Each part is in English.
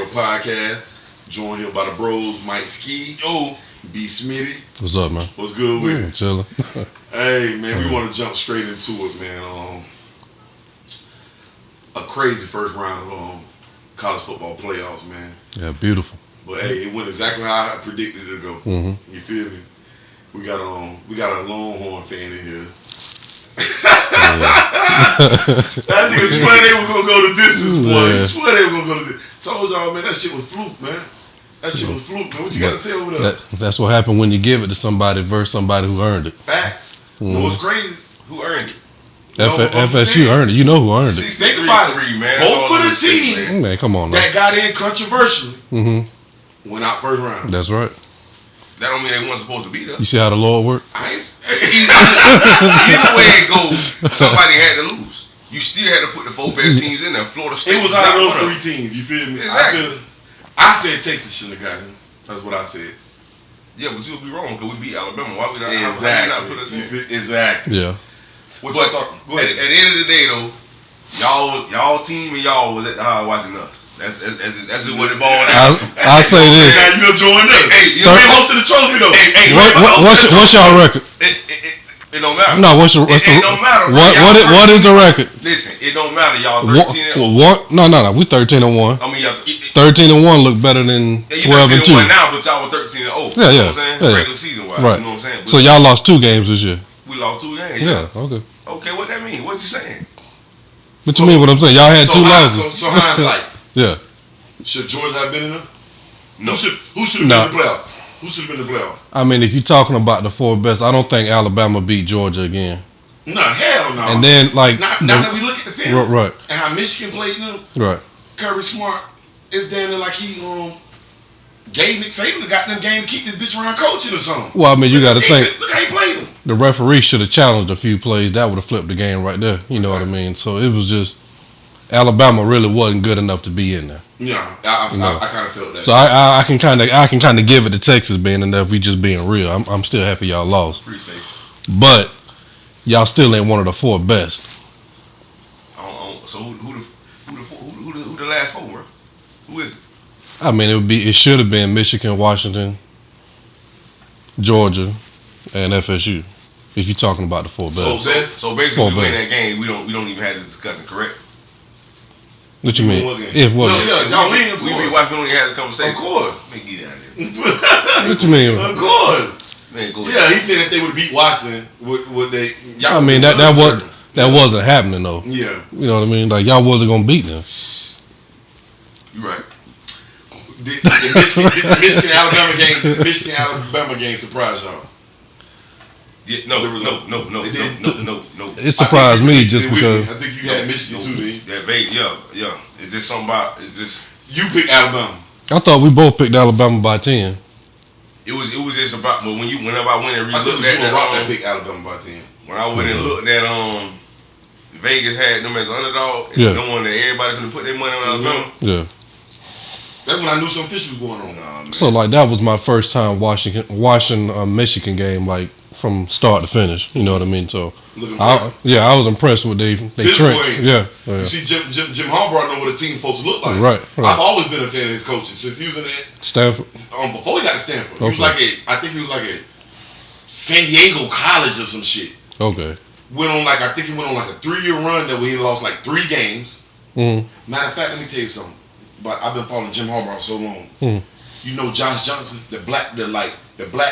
World podcast. Joined here by the bros, Mike Ski, B Smitty. What's up, man? What's good with you? Chilling. Hey, man, we want to jump straight into it, man. A crazy first round of college football playoffs, man. Yeah, beautiful. But hey, it went exactly how I predicted it to go. Mm-hmm. You feel me? We got a Longhorn fan in here. That nigga swear they were gonna go to distance, boy. He swear they were gonna go to distance. Told y'all, man, that shit was fluke, man. That shit was fluke, man. What you got to say over there? That's what happened when you give it to somebody versus somebody who earned it. Facts. You know what's crazy? Who eurned it? FSU earned it. You know who earned it. Think about it, man. Both for the team. Man, come on, man. That got in controversially. Went out first round. That's right. That don't mean they weren't supposed to be there. You see how the Lord worked? Either way it goes, somebody had to lose. You still had to put the 4 best teams in there. Florida State. It was out of those 3 teams. You feel me? Exactly. I said Texas shouldn't have gotten it. That's what I said. Yeah, but you'll be wrong because we beat Alabama. Why we not? Exactly. How you not put us in? Exactly. Yeah. What y'all thought? Go ahead. At the end of the day, though, y'all team and y'all was at the high watching us. That's what it boiled down to. I'll say this. Yeah, you joined up. Hey, you been hosting the trophy though. What's your record? It don't matter. No, it don't matter. What is the record? Listen, it don't matter. Y'all 13 and 1. No. We 13-1. I mean, 13-1 look better than 12-2 now, but y'all were 13-0. Yeah. You know what I'm saying? Regular season wise. Right. You know what I'm saying? But so y'all lost 2 games this year. We lost 2 games. Yeah. Okay. Okay, what that mean? What's he saying? What you mean? What I'm saying? Y'all had 2 losses. So hindsight. Yeah. Should Georgia have been in there? No. Who should have been in the playoff? Who should have been in the playoff? I mean, if you're talking about the 4 best, I don't think Alabama beat Georgia again. No, hell no. And then, like... Now that we look at the film. Right. And how Michigan played them. Right. Kirby Smart is damn near like he gave Nick Saban the goddamn game to keep this bitch around coaching or something. Well, I mean, you got to think... Look how he played him. The referee should have challenged a few plays. That would have flipped the game right there. You know what I mean? So it was just... Alabama really wasn't good enough to be in there. Yeah, I kind of felt that. So I can kind of give it to Texas being in there if we just being real. I'm still happy y'all lost. Appreciate it. But y'all still ain't one of the 4 best. So who the last 4 were? Who is it? I mean, it should have been Michigan, Washington, Georgia, and FSU. If you're talking about the 4 best. So basically, we win that game. We don't even have this discussion, correct? What you mean? If what? No, yeah, y'all win. We watched when we had this conversation. Of course. Man, get out of here. What you mean? Of course. Man, go yeah, he said if they would have beat Washington, would they? I mean that wasn't happening though. Yeah. You know what I mean? Like y'all wasn't gonna beat them. You're right. Did the Michigan Alabama game surprise y'all? Yeah, no. It surprised me just because. I think you had Michigan too, dude. Yeah. It's just something about. It's just you picked Alabama. I thought we both picked Alabama by 10. It was just about. But whenever I went and I re-looked think at that picked Alabama by 10. When I went and looked at Vegas had them as an underdog. And knowing that everybody gonna put their money on Alabama. Yeah. That's when I knew some fish was going on. So like that was my first time watching a Michigan game like from start to finish. You know what I mean? So I was impressed with they trench. Yeah. You see, Jim Harbaugh know what a team's supposed to look like. Right. I've always been a fan of his coaching since he was in Stanford. Before he got to Stanford, he was like I think he was like a San Diego College or some shit. Okay. He went on like a 3-year run that where he lost like 3 games. Matter of fact, let me tell you something. But I've been following Jim Harbaugh so long. You know Josh Johnson, the black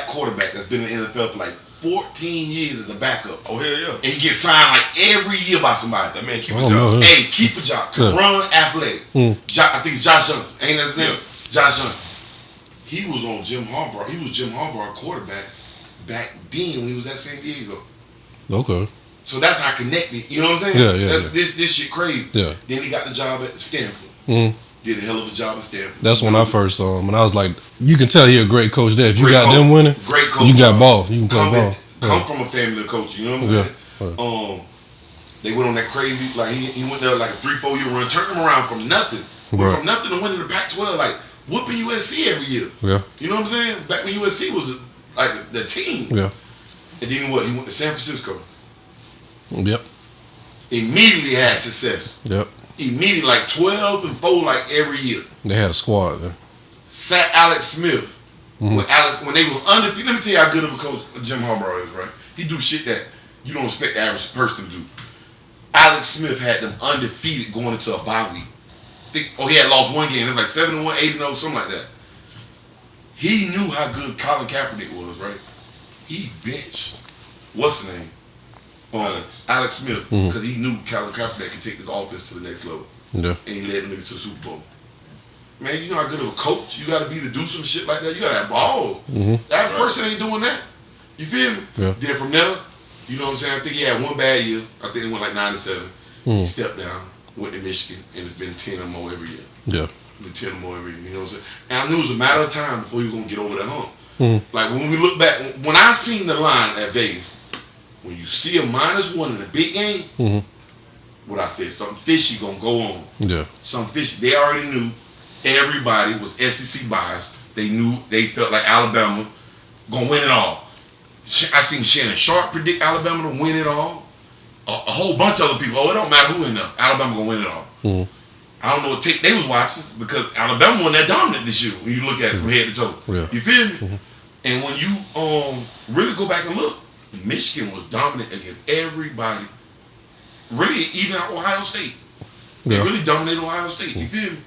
quarterback that's been in the NFL for like 14 years as a backup. Oh hell yeah! And he gets signed like every year by somebody. That man keep a job. Hey, keep a job. Run athletic. I think it's Josh Johnson. Ain't that his name? Josh Johnson. He was on Jim Harbaugh. He was Jim Harbaugh quarterback back then when he was at San Diego. Okay. So that's how connected. You know what I'm saying? Yeah. This shit crazy. Yeah. Then he got the job at Stanford. Did a hell of a job at Stanford. That's when I first saw him, and I was like, "You can tell you're a great coach there. If you got them winning, great coach. You got ball. You can play ball. Come from a family of coaches. You know what I'm saying? They went on that crazy. Like he went there like a 3-4 year run, turned them around from nothing, from nothing to winning the Pac-12, like whooping USC every year. Yeah. You know what I'm saying? Back when USC was like the team. Yeah. And then what? He went to San Francisco. Yep. Immediately had success. Yep. immediately like 12-4 like every year. They had a squad there. Sat Alex Smith. When they were undefeated. Let me tell you how good of a coach Jim Harbaugh is, right? He do shit that you don't expect the average person to do. Alex Smith had them undefeated going into a bye week. He had lost one game. It was like 7-1, 8-0, something like that. He knew how good Colin Kaepernick was, right? He benched, what's the name? Alex Smith, because he knew Colin Kaepernick could take this offense to the next level. Yeah. And he led them niggas to the Super Bowl. Man, you know how good of a coach you got to be to do some shit like that? You got to have balls. The average person ain't doing that. You feel me? Yeah. Then from there, you know what I'm saying? I think he had one bad year. I think he went like 9-7. He stepped down, went to Michigan, and it's been 10 or more every year. Yeah. It's been 10 or more every year. You know what I'm saying? And I knew it was a matter of time before he was going to get over that hump. Like when we look back, when I seen the line at Vegas, when you see a -1 in a big game, what I said, something fishy going to go on. Yeah. Something fishy. They already knew. Everybody was SEC biased. They knew, they felt like Alabama going to win it all. I seen Shannon Sharp predict Alabama to win it all. A whole bunch of other people. Oh, it don't matter who in there. Alabama gonna win it all. I don't know what tape they was watching because Alabama wasn't that dominant this year when you look at it from head to toe. Yeah. You feel me? And when you really go back and look, Michigan was dominant against everybody. Really, even Ohio State. They really dominated Ohio State. You feel me?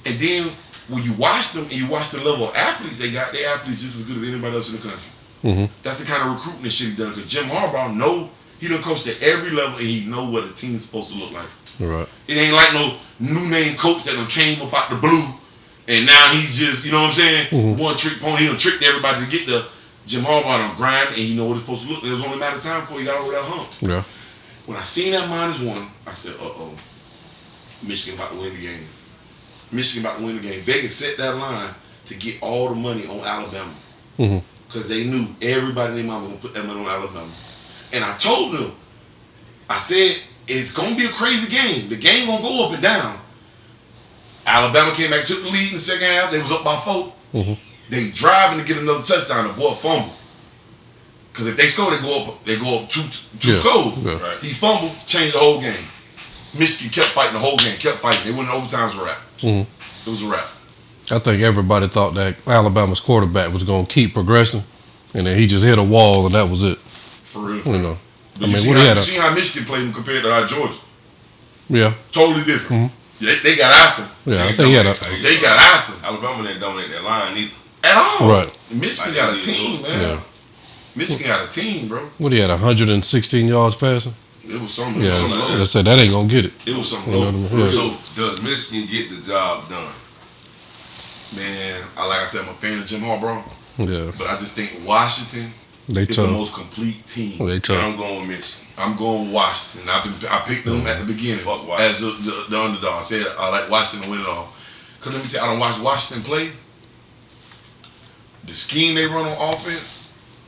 And then when you watch them and you watch the level of athletes they got, their athletes just as good as anybody else in the country. That's the kind of recruiting and shit he done. Because Jim Harbaugh he done coached at every level and he know what a team's supposed to look like. Right. It ain't like no new name coach that done came up out the blue and now he's just, you know what I'm saying, one trick pony. He done tricked everybody to get the Jim Harbaugh done grind and he know what it's supposed to look like. It was only a matter of time before he got over that hump. Yeah. When I seen that -1, I said, Michigan about to win the game. Michigan about to win the game. Vegas set that line to get all the money on Alabama. Because they knew everybody in their mama was going to put that money on Alabama. And I told them, I said, it's going to be a crazy game. The game going to go up and down. Alabama came back, took the lead in the second half. They was up by 4. They driving to get another touchdown. The boy fumbled. Because if they score, they go up two scores. Yeah. Right. He fumbled, changed the whole game. Michigan kept fighting the whole game, kept fighting. They went in overtime, it was a wrap. It was a wrap. I think everybody thought that Alabama's quarterback was going to keep progressing, and then he just hit a wall, and that was it. For real. You know. I mean, you see how Michigan played him compared to Georgia? Yeah. Totally different. They got after him. Yeah, I think he had They got after him. Alabama didn't dominate that line either. At all. Right. Michigan got a team, man. Yeah. Michigan got a team, bro. What, he had 116 yards passing? It was something. Yeah, something low. I said that ain't gonna get it. It was something You low. know what I mean? So does Michigan get the job done? Man, like I said, I'm a fan of Jim Harbaugh. Yeah. But I just think Washington is the most complete team. They tough. I'm going with Michigan. I'm going with Washington. I picked them at the beginning as the underdog. I said I like Washington to win it all. Because let me tell you, I don't watch Washington play. The scheme they run on offense,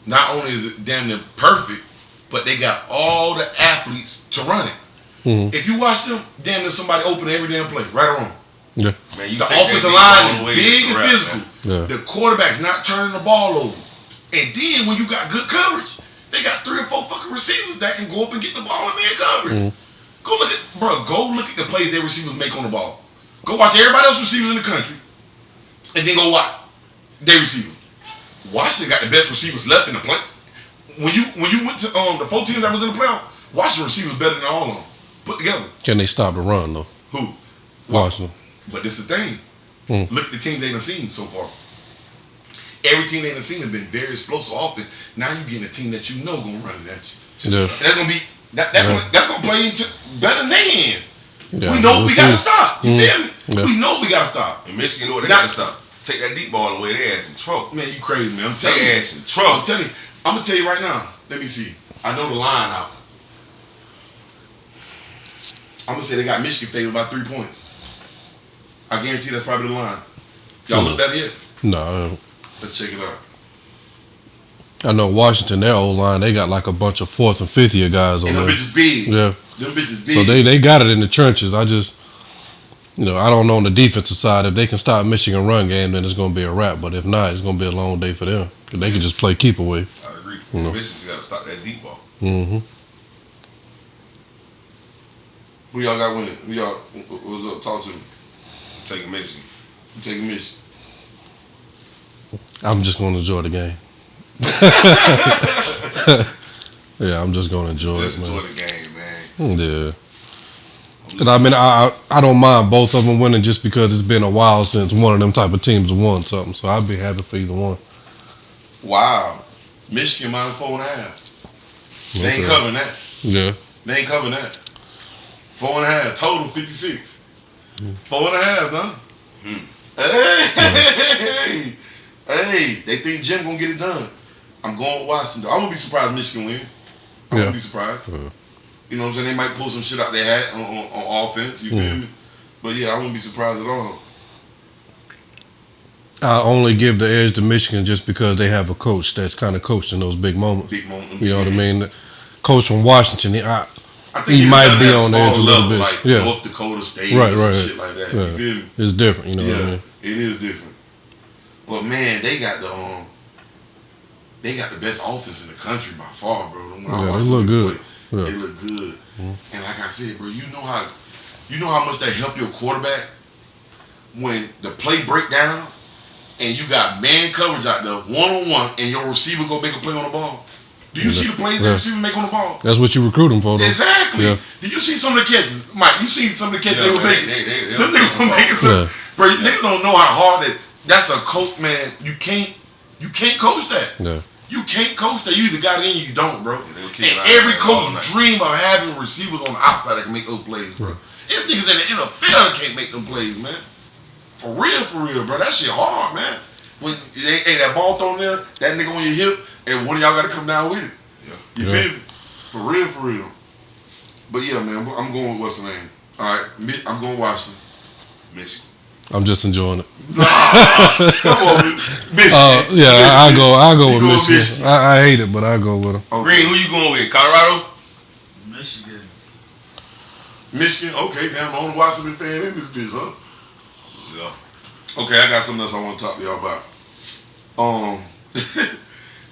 not only is it damn near perfect, but they got all the athletes to run it. If you watch them, damn near somebody open every damn play, right or wrong. Yeah. Man, The offensive line is big and wrap, physical. Yeah. The quarterback's not turning the ball over. And then when you got good coverage, they got 3 or 4 fucking receivers that can go up and get the ball in man coverage. Go look at the plays their receivers make on the ball. Go watch everybody else's receivers in the country, and then go watch their receivers. Washington got the best receivers left in the play. When you went to the 4 teams that was in the playoff, Washington receivers better than all of them put together. Can they stop the run though? Who? Washington. But this is the thing. Look at the teams they done seen so far. Every team they done seen has been very explosive offense. Now you getting a team that you know gonna run it at you. Yeah. That's gonna be that's gonna play into better than their hands. Yeah, we know we gotta stop. You feel me? Yeah. We know we gotta stop. And Michigan know what they gotta stop. Take that deep ball away, they ass in trouble. Man, you crazy, man. I'm telling They you. ass in trouble. I'm gonna tell you right now. Let me see. I know the line out. I'm gonna say they got Michigan favored by 3 points. I guarantee that's probably the line. Y'all looked at it yet? No. Let's check it out. I know Washington, their old line, they got like a bunch of 4th and 5th year guys on And there. them bitches big. Yeah. Them bitches big. So they got it in the trenches. I just, I don't know on the defensive side. If they can stop Michigan run game, then it's going to be a wrap. But if not, it's going to be a long day for them. Because they can just play keep away. I agree. You know. Michigan's got to stop that deep ball. Who y'all got winning? Who y'all? What's up? Talk to me. I'm taking Michigan. You taking Michigan? I'm just going to enjoy the game. Yeah, I'm just going to enjoy Just it, man. enjoy the game, man. Yeah. And I mean, I don't mind both of them winning just because it's been a while since one of them type of teams won something. So I'd be happy for either one. Wow. Michigan minus 4.5. They ain't covering that. Yeah. They ain't covering that. 4.5. Total 56. 4.5, huh? Hey. Hey. They think Jim gonna get it done. I'm going with Washington. I'm gonna be surprised Michigan win. I'm gonna be surprised. You know what I'm saying? They might pull some shit out their hat on offense. You feel me? But yeah, I wouldn't be surprised at all. I only give the edge to Michigan just because they have a coach that's kind of coached in those big moments. Big moment. You know what I mean? The coach from Washington, I think he might be on the edge a little bit. Like yeah. North Dakota State or some shit like that. Yeah. You feel me? It's different, you know what I mean? It is different. But man, they got the best offense in the country by far, bro. Yeah, they look good. Yeah. They look good. And like I said, bro, you know how much that help your quarterback when the play break down and you got man coverage out there, 1-on-1, and your receiver go make a play on the ball. Do you see the plays the receiver make on the ball? That's what you recruit them for, though. Exactly. Yeah. Did you see some of the catches? Mike, you seen some of the catches they were making? Them niggas were making some. Bro, niggas don't know how hard that's a coach, man. You can't coach that. Yeah. You can't coach that. You either got it in or you don't, bro. And every coach dream of having receivers on the outside that can make those plays, bro. It's niggas in the NFL that can't make them plays, man. For real, bro. That shit hard, man. When that ball thrown there, that nigga on your hip, and one of y'all got to come down with it. Yeah. You feel me? For real. But yeah, man, I'm going with what's the name? All right, I'm going Washington. Michigan. I'm just enjoying it. Come on, Michigan. Yeah, I'll go with Michigan. I hate it, but I'll go with them. Okay. Green, who you going with? Colorado? Michigan, okay, damn, the only Washington fan in this bitch, huh? Yeah. Okay, I got something else I want to talk to y'all about.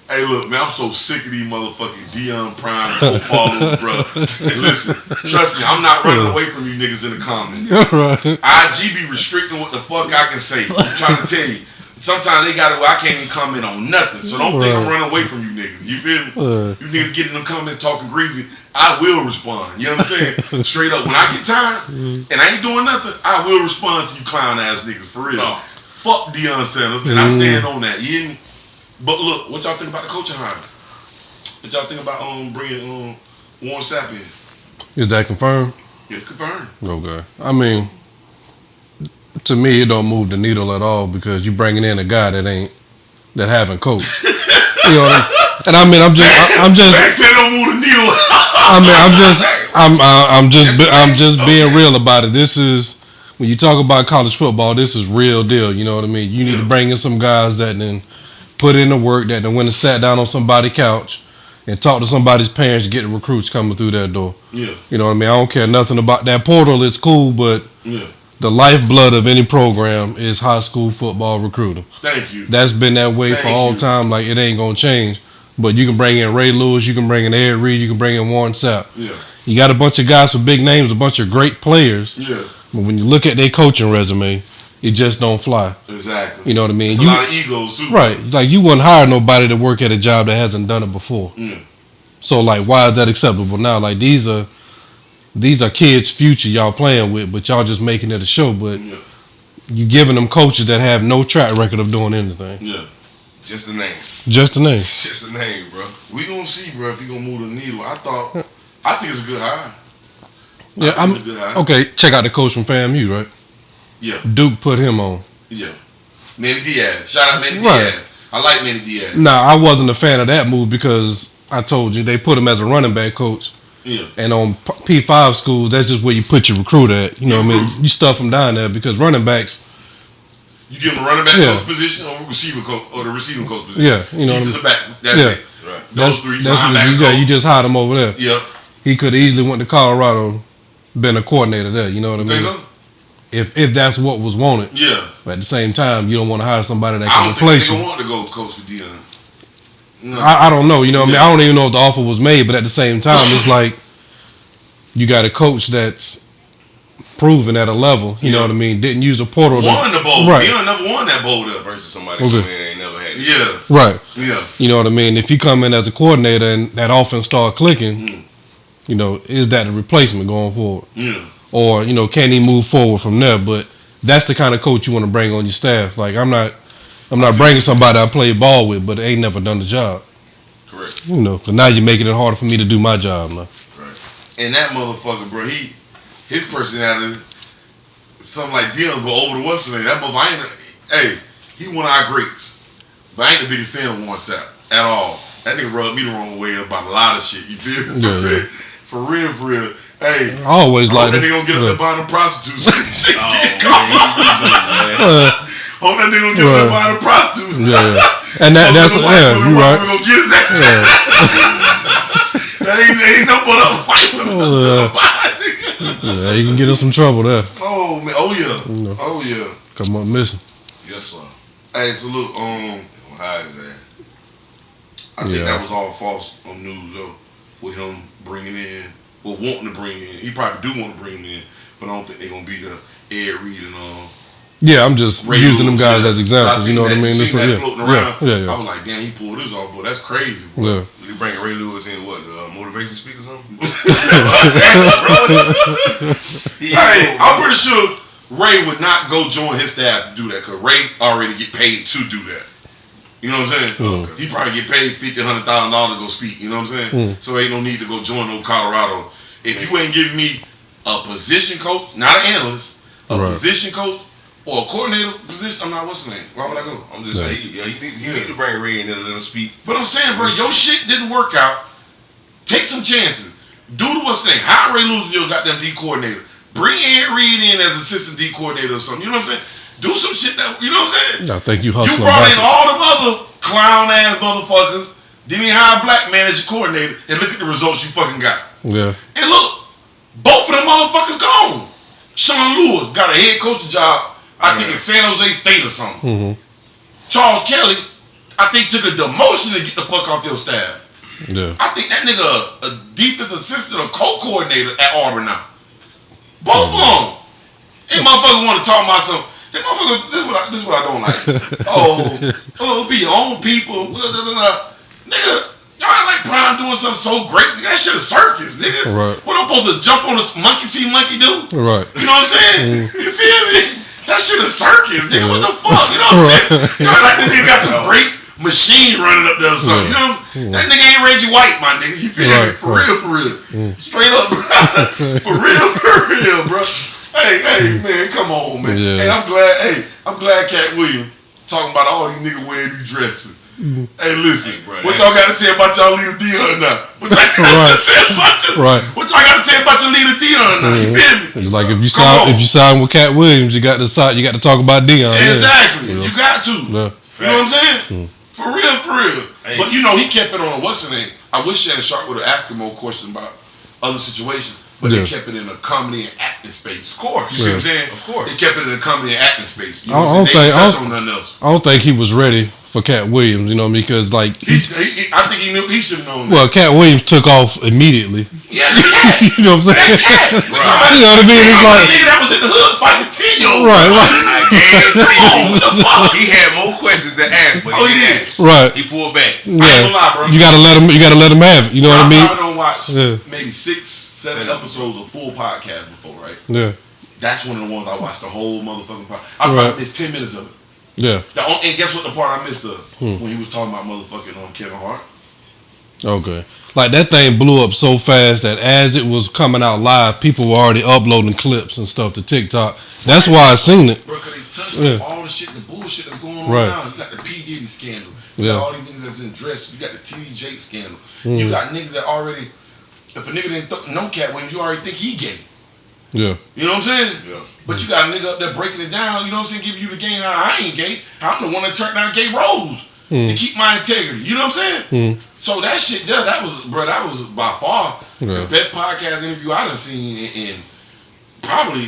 Hey, look, man, I'm so sick of these motherfucking Deion Prime followers, bro. And listen, trust me, I'm not running away from you niggas in the comments. Right. IG be restricting what the fuck I can say. I'm trying to tell you. Sometimes they got it where I can't even comment on nothing. So don't think I'm running away from you niggas. You feel me? You niggas get in them comments talking greasy, I will respond. You understand? Straight up. When I get tired and I ain't doing nothing, I will respond to you clown ass niggas. For real. No. Fuck Deion Sanders. And I stand on that. You hear me? But look, what y'all think about the coaching hire? What y'all think about bringing Warren Sapp in? Is that confirmed? It's confirmed. Okay. I mean, to me, it don't move the needle at all because you bringing in a guy that haven't coached. You know what I mean? And I mean, I'm just. Back then don't move the needle. I'm just being real about it. This is when you talk about college football. This is real deal. You know what I mean? You need to bring in some guys that then put in the work, that then went and sat down on somebody's couch and talk to somebody's parents to get the recruits coming through that door. Yeah. You know what I mean? I don't care nothing about that portal. It's cool, but the lifeblood of any program is high school football recruiting. Thank you. That's been that way for all time. Like, it ain't going to change. But you can bring in Ray Lewis, you can bring in Ed Reed, you can bring in Warren Sapp. Yeah. You got a bunch of guys with big names, a bunch of great players. Yeah. But when you look at their coaching resume, it just don't fly. Exactly. You know what I mean? It's a lot of egos too. Right. Like, you wouldn't hire nobody to work at a job that hasn't done it before. So, like, why is that acceptable now? Like, these are kids' future y'all playing with, but y'all just making it a show. But you giving them coaches that have no track record of doing anything. Yeah. Just a name. Just a name. Just a name, bro. We gonna see, bro, if he gonna move the needle. I think it's a good hire. Okay, check out the coach from FAMU, right? Yeah. Duke put him on. Yeah. Manny Diaz. Shout out Manny Diaz. I like Manny Diaz. Nah, I wasn't a fan of that move because I told you they put him as a running back coach. Yeah. And on P5 schools, that's just where you put your recruit at. You know what I mean? You stuff them down there because running backs. You give him a running back coach position or receiver coach or the receiving coach position. Yeah, you know. Defensive back. That's it. Right. Those three. That's what you just hired him over there. Yep. He could have easily went to Colorado, been a coordinator there. You know what I mean? Think so? If that's what was wanted. Yeah. But at the same time, you don't want to hire somebody that can replace you. I don't think they want to go coach for Deion. No. I don't know. You know what I mean? I don't even know if the offer was made, but at the same time, it's like you got a coach that's proven at a level. You know what I mean? Didn't use the portal. Won the bowl. Right. Dion never won that bowl there. Versus somebody who ain't never had it. Yeah. Right. Yeah. You know what I mean? If you come in as a coordinator and that offense start clicking, you know, is that a replacement going forward? Yeah. Or, you know, can he move forward from there? But that's the kind of coach you want to bring on your staff. Like, I'm not bringing somebody I play ball with, but ain't never done the job. Correct. You know, because now you're making it harder for me to do my job now. Right. And that motherfucker, bro, his personality, something like Dion, but over the what's the name? That motherfucker, he one of our greats. But I ain't the biggest fan of Warren Sapp at all. That nigga rubbed me the wrong way about a lot of shit. You feel me? Yeah. For real. Hey, I always like that nigga gonna get up there buying them prostitutes. Hope that nigga gonna get up there buying them prostitutes. Yeah. And that's you right. That ain't no but a white yeah, you can get in some trouble there. Oh man, oh yeah. Come on, missing. Yes, sir. Hey, so look, how is that? I think that was all false news though, with him bringing in, or wanting to bring in. He probably do want to bring him in, but I don't think they're gonna be the Ed Reed and Yeah, I'm just using them guys as examples. You know what I mean? This floating around. Yeah. I was like, damn, he pulled this off, boy. That's crazy. Boy. Yeah. You bring Ray Lewis in, what, motivation speaker or something? Hey, I'm pretty sure Ray would not go join his staff to do that because Ray already get paid to do that. You know what I'm saying? He probably get paid $50,000, $100,000 to go speak. You know what I'm saying? So ain't no need to go join no Colorado. If you ain't giving me a position coach, not an analyst, a position coach or a coordinator position, I'm not. What's the name? Why would I go? I'm just saying, you need to bring Ray in there to let him speak. But I'm saying, bro, your shit didn't work out. Take some chances. Do the what's the name? Hire Ray Lewis, your goddamn D coordinator. Bring Ed Reed in as assistant D coordinator or something. You know what I'm saying? Do some shit that, you know what I'm saying? I think you You hustling. brought in all them other clown ass motherfuckers. Didn't even hire a black man as your coordinator, and look at the results you fucking got. Yeah. And look, both of them motherfuckers gone. Sean Lewis got a head coaching job, I think in San Jose State or something. Charles Kelly, I think took a demotion to get the fuck off your staff. Yeah. I think that nigga a defense assistant or co-coordinator at Auburn now. Both of them. And motherfuckers want to talk about some. This is what I don't like. Be your own people. Nigga, y'all ain't like Prime doing something so great. That shit a circus, nigga. Right. What I'm supposed to jump on this monkey see monkey do? Right. You know what I'm saying? You feel me? That shit a circus, nigga. What the fuck? You know what I'm saying? Y'all like this nigga got some great machine running up there or something. You know? That nigga ain't Reggie White, my nigga. You feel me? For real. Straight up, bro. For real, bro. Hey, man, come on, man. Yeah. Hey, I'm glad Katt Williams talking about all these niggas wearing these dresses. Hey, listen, what y'all got to say about y'all leader Dion now? What y'all got to say about your leader Dion now? You feel me? Like if you sign with Katt Williams, you got to talk about Dion. Exactly, Yeah. You got to. Yeah. You know what I'm saying? For real. Hey. But you know he kept it on what's the name? I wish Shannon Sharp would have asked him more questions about other situations. But they kept it in a comedy and acting space. Of course. You see what I'm saying? Of course. They kept it in a comedy and acting space. You know what I'm saying? They didn't touch on nothing else. I don't think he was ready for Katt Williams, you know, because like I think he knew he should have known. Well, Katt Williams took off immediately. Yeah, Katt. You know what I'm saying? That's Katt. Right. You know what I mean? It's like nigga that was in the hood fighting Tio. Right. He had more questions than ask, but he didn't ask. Right. He pulled back. Yeah. I ain't gonna lie, bro. You gotta let him have it. You know what I mean? I don't watch maybe 6-7 episodes of full podcast before, right? Yeah. That's one of the ones I watched the whole motherfucking podcast. I probably missed 10 minutes of it. Yeah. And guess what the part I missed of? When he was talking about motherfucking Kevin Hart. Okay. Like that thing blew up so fast that as it was coming out live, people were already uploading clips and stuff to TikTok. That's why I seen it. Bro, cause they touched all the shit, the bullshit that's going on now. You got the P. Diddy scandal. You got all these niggas that's in dress. You got the TD Jake scandal. You got niggas that already, if a nigga didn't know Katt Williams, you already think he gay. Yeah. You know what I'm saying? Yeah. But you got a nigga up there breaking it down, you know what I'm saying? Give you the game. I ain't gay. I'm the one that turned down gay roles to keep my integrity. You know what I'm saying? So that shit there, that was by far the best podcast interview I done seen in probably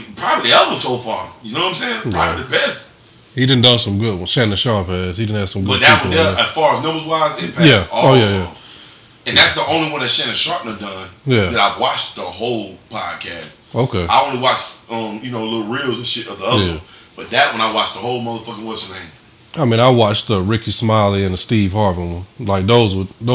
ever so far. You know what I'm saying? Probably the best. He done some good ones. Shannon Sharp has. He done had some good. But that one there, as far as numbers wise, it passed all. And that's the only one that Shannon Sharp done that I've watched the whole podcast. Okay. I only watched little reels and shit of the other Yeah. one. But that one I watched the whole motherfucking what's her name. I mean, I watched the Ricky Smiley and the Steve Harvey one. Like those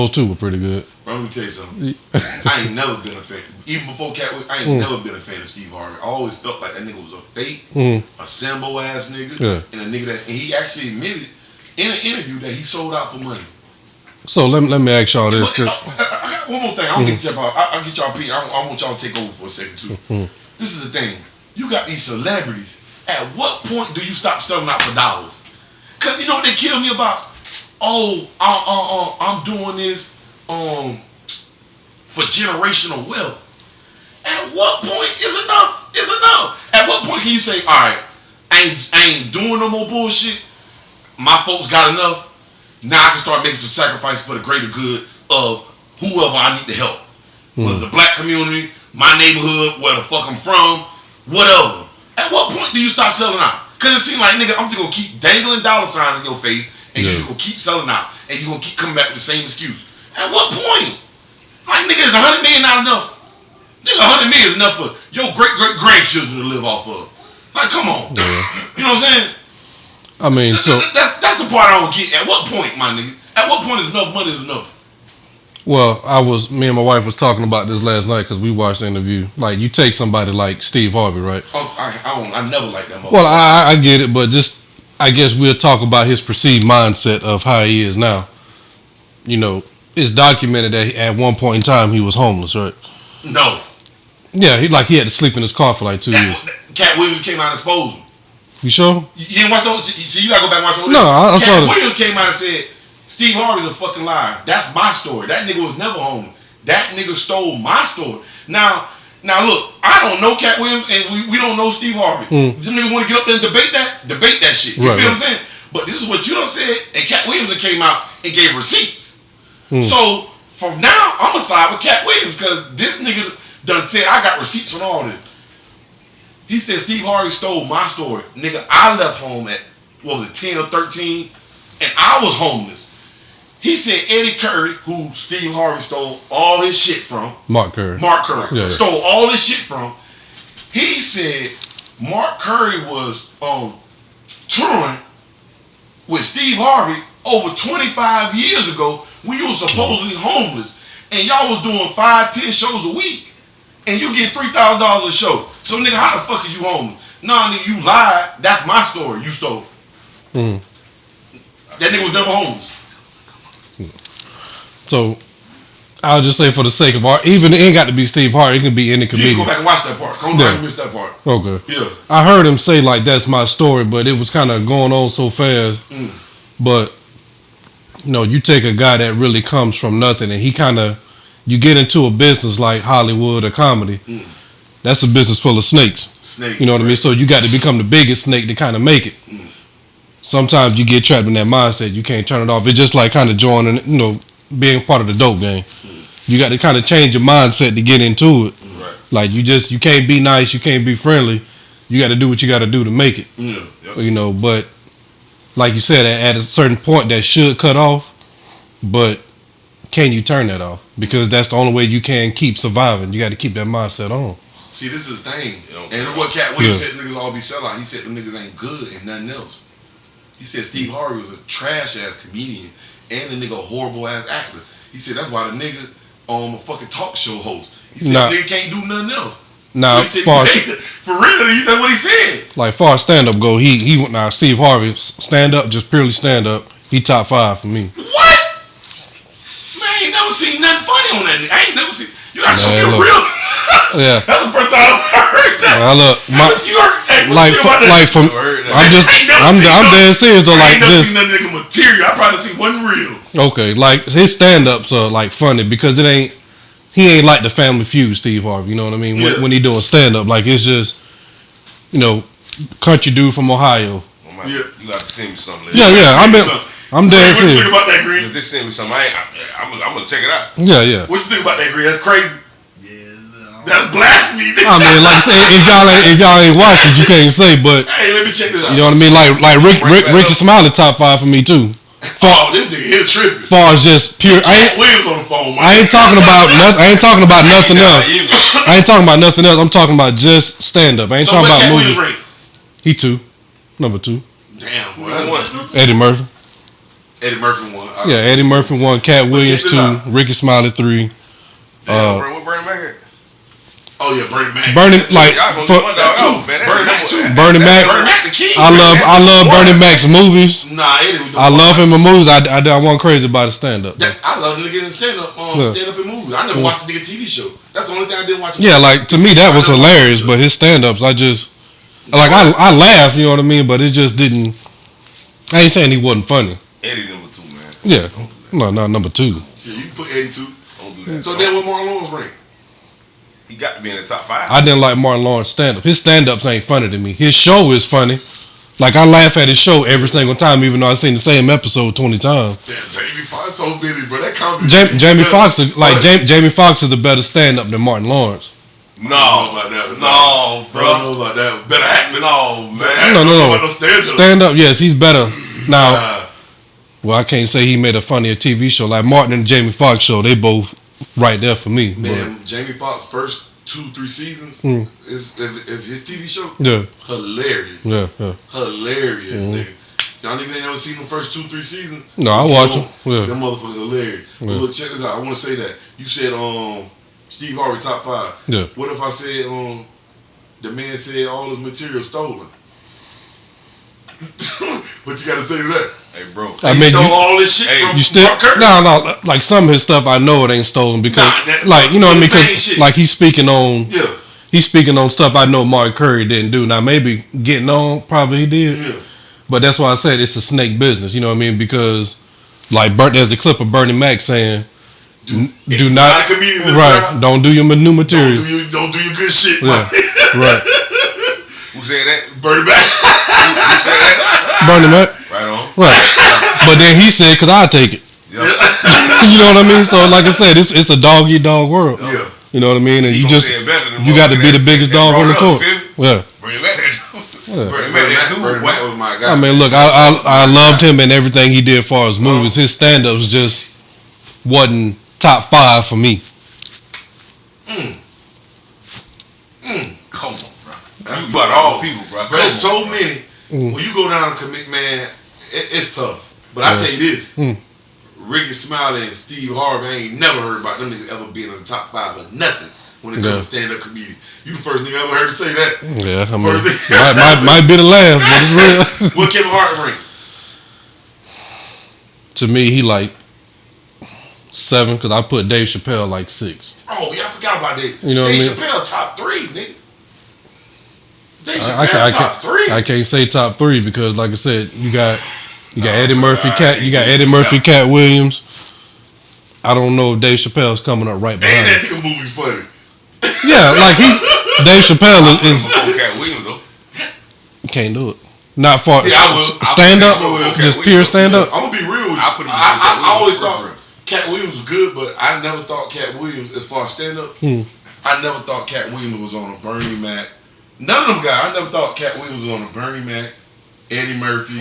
two were pretty good. Bro, let me tell you something. I ain't never been a fan. Even before Katt Williams, I ain't never been a fan of Steve Harvey. I always felt like that nigga was a fake, a Sambo ass nigga, and a nigga and he actually admitted in an interview that he sold out for money. So let me ask y'all this. I got one more thing. I don't get to tell I'll get y'all opinion. I want y'all to take over for a second too. This is the thing. You got these celebrities. At what point do you stop selling out for dollars? Cause you know what they kill me about? Oh, I'm doing this for generational wealth. At what point is enough? Is enough? At what point can you say, all right, I ain't doing no more bullshit. My folks got enough. Now I can start making some sacrifice for the greater good of whoever I need to help. Whether it's the black community, my neighborhood, where the fuck I'm from, whatever. At what point do you stop selling out? Because it seems like, nigga, I'm just going to keep dangling dollar signs in your face and you're just going to keep selling out and you're going to keep coming back with the same excuse. At what point? Like, nigga, is $100 million not enough? Nigga, $100 million is enough for your great-great-grandchildren to live off of. Like, come on. You know what I'm saying? I mean, that's the part I don't get. At what point, my nigga? At what point is enough money is enough? Well, me and my wife was talking about this last night because we watched the interview. Like, you take somebody like Steve Harvey, right? Oh, I never liked that motherfucker. Well, I get it, but just, I guess we'll talk about his perceived mindset of how he is now. You know, it's documented that at one point in time he was homeless, right? No. Yeah, he had to sleep in his car for like 2 years. Katt Williams came out and exposed him. You sure? You didn't watch those? So you gotta go back and watch those. No, I saw Katt Williams came out and said, Steve Harvey's a fucking liar. That's my story. That nigga was never homeless. That nigga stole my story. Now look, I don't know Katt Williams and we don't know Steve Harvey. Them niggas want to get up there and debate that shit. You feel what I'm saying? But this is what you done said, and Katt Williams came out and gave receipts. So from now, I'm gonna side with Katt Williams because this nigga done said I got receipts on all this. He said Steve Harvey stole my story. Nigga, I left home at, 10 or 13, and I was homeless. He said Eddie Curry, who Steve Harvey stole all his shit from. Mark Curry. Stole all his shit from. He said Mark Curry was touring with Steve Harvey over 25 years ago when you were supposedly homeless. And y'all was doing 5-10 shows a week. And you get $3,000 a show. So nigga, how the fuck is you homeless? Nah, nigga, you lied. That's my story. You stole. That nigga was never homeless. So, I'll just say for the sake of art, even it ain't got to be Steve Harvey, it can be any comedian. You can go back and watch that part. Don't miss that part. Okay. Yeah. I heard him say like that's my story, but it was kind of going on so fast. But you take a guy that really comes from nothing, and you get into a business like Hollywood or comedy. That's a business full of snakes. You know what I mean? So you got to become the biggest snake to kind of make it. Sometimes you get trapped in that mindset. You can't turn it off. It's just like kind of joining, being part of the dope game. You got to kind of change your mindset to get into it. Right. Like you can't be nice, you can't be friendly. You got to do what you got to do to make it. But like you said, at a certain point that should cut off, but can you turn that off? Because that's the only way you can keep surviving. You got to keep that mindset on. See, this is the thing. And what Katt Williams said, niggas all be sellout. He said them niggas ain't good and nothing else. He said Steve Harvey was a trash ass comedian and the nigga a horrible ass actor. He said that's why the nigga a fucking talk show host. He said the nigga can't do nothing else. Now, so for real, that's what he said. Like far as stand up go, Steve Harvey stand up, just purely stand up. He top 5 for me. What? Man, I ain't never seen nothing funny on that nigga. I ain't never seen. You gotta show me a real. Yeah, that's the first time I heard that. I'm dead serious though. I ain't never seen that nigga material. I probably seen one reel. Okay, like his stand-ups are like funny because he ain't like the Family Feud Steve Harvey. You know what I mean? When he doing stand-up, like it's just country dude from Ohio. You got to send me something. Yeah. I'm dead serious. What you think about that, Green? Just send me something. I'm gonna check it out. Yeah. What you think about that, Green? That's crazy. That's blasphemy. I mean, like I said, if y'all ain't watched it, you can't say. But hey, let me check this out. You know what I mean? Like Ricky Smiley top 5 for me too. This nigga here tripping. Far as just pure, Williams on the phone. I ain't talking about nothing else. I ain't talking about nothing else. I'm talking about just stand up. I ain't talking about movies. He 2, number 2. Damn, well, Eddie Murphy. Eddie Murphy 1. Yeah, Eddie Murphy 1, Katt Williams 2, Ricky Smiley 3. What Bernie Mac at? Oh yeah, Bernie Mac. Bernie Mac. The king. I love Bernie Mac's movies. Nah, Eddie was I love him in movies. I wasn't crazy about his stand up. I love the nigga in stand up in movies. I never watched the nigga TV show. That's the only thing I didn't watch. Yeah, like to me that was hilarious. But his stand ups, I just like I laughed. You know what I mean? But it just didn't. I ain't saying he wasn't funny. Eddie number 2, man. Yeah, no, number 2. Shit, you can put Eddie 2. Don't do that. So then, what Martin Lawrence rank? He got to be in the top 5. I didn't like Martin Lawrence stand up. His stand ups ain't funny to me. His show is funny. Like I laugh at his show every single time, even though I've seen the same episode 20 times. Damn, Jamie Foxx so busy, bro. That comedy. Jamie Foxx, Jamie Foxx is a better stand up than Martin Lawrence. No, bro. I don't know about that. Better acting. No, man. No. Stand up, yes, he's better. Now, well, I can't say he made a funnier TV show. Like Martin and Jamie Foxx show, they both right there for me. Man, Jamie Foxx first 2-3 seasons is if his TV show, hilarious. Yeah. Hilarious, nigga. Y'all niggas ain't never seen the first 2-3 seasons? No, I watch them. Yeah. Them motherfuckers hilarious. But look, check this out. I want to say that. You said Steve Harvey top 5. Yeah. What if I said the man said all his material stolen? What you gotta say to that? Hey, bro. So he stole all this shit from you still Mark Curry? No. Like some of his stuff, I know it ain't stolen because, like you know what I mean? Because like he's speaking on stuff I know Mark Curry didn't do. Now maybe getting on, probably he did. Yeah. But that's why I said it's a snake business. You know what I mean? Because like there's a clip of Bernie Mac saying, "Do not right. Don't do your new material. Don't do your good shit." Yeah. Right. Who said that? Bernie Mac. Who said that? Bernie Mac. Right on. Right. But then he said, "Cause I'll take it." Yeah. You know what I mean? So like I said, it's a dog eat dog world. Yeah. You know what I mean? And you got to be the biggest dog on the court. Yeah. Bernie Mac. Bernie Mac was my guy. I mean, look, I loved him and everything he did as far as movies. His stand-ups just wasn't top 5 for me. Come on, bro. You about all people, bro. But there's so many. When you go down and commit, man, it's tough. But I tell you this. Ricky Smiley and Steve Harvey, I ain't never heard about them niggas ever being in the top 5 of nothing when it comes to stand-up comedian. You the first nigga I ever heard say that. Yeah, I mean, might be the last, but it's real. What Kevin Hart rank? To me, he like 7, because I put Dave Chappelle like 6. Oh, yeah, I forgot about that. You know what I mean? Dave Chappelle top 3, nigga. Dave Chappelle top 3. I can't say top 3 because, like I said, you got Eddie Murphy, Katt Williams. I don't know if Dave Chappelle's coming up right behind. That nigga movie's funny. Yeah, like Dave Chappelle is Katt Williams though. Can't do it. Not for stand up, just pure stand up. I'm gonna be real with you. I always thought Katt Williams was good, but I never thought Katt Williams, as far as stand up, I never thought Katt Williams was on a Bernie Mac. None of them guys. I never thought Katt Williams was on a Bernie Mac, Eddie Murphy.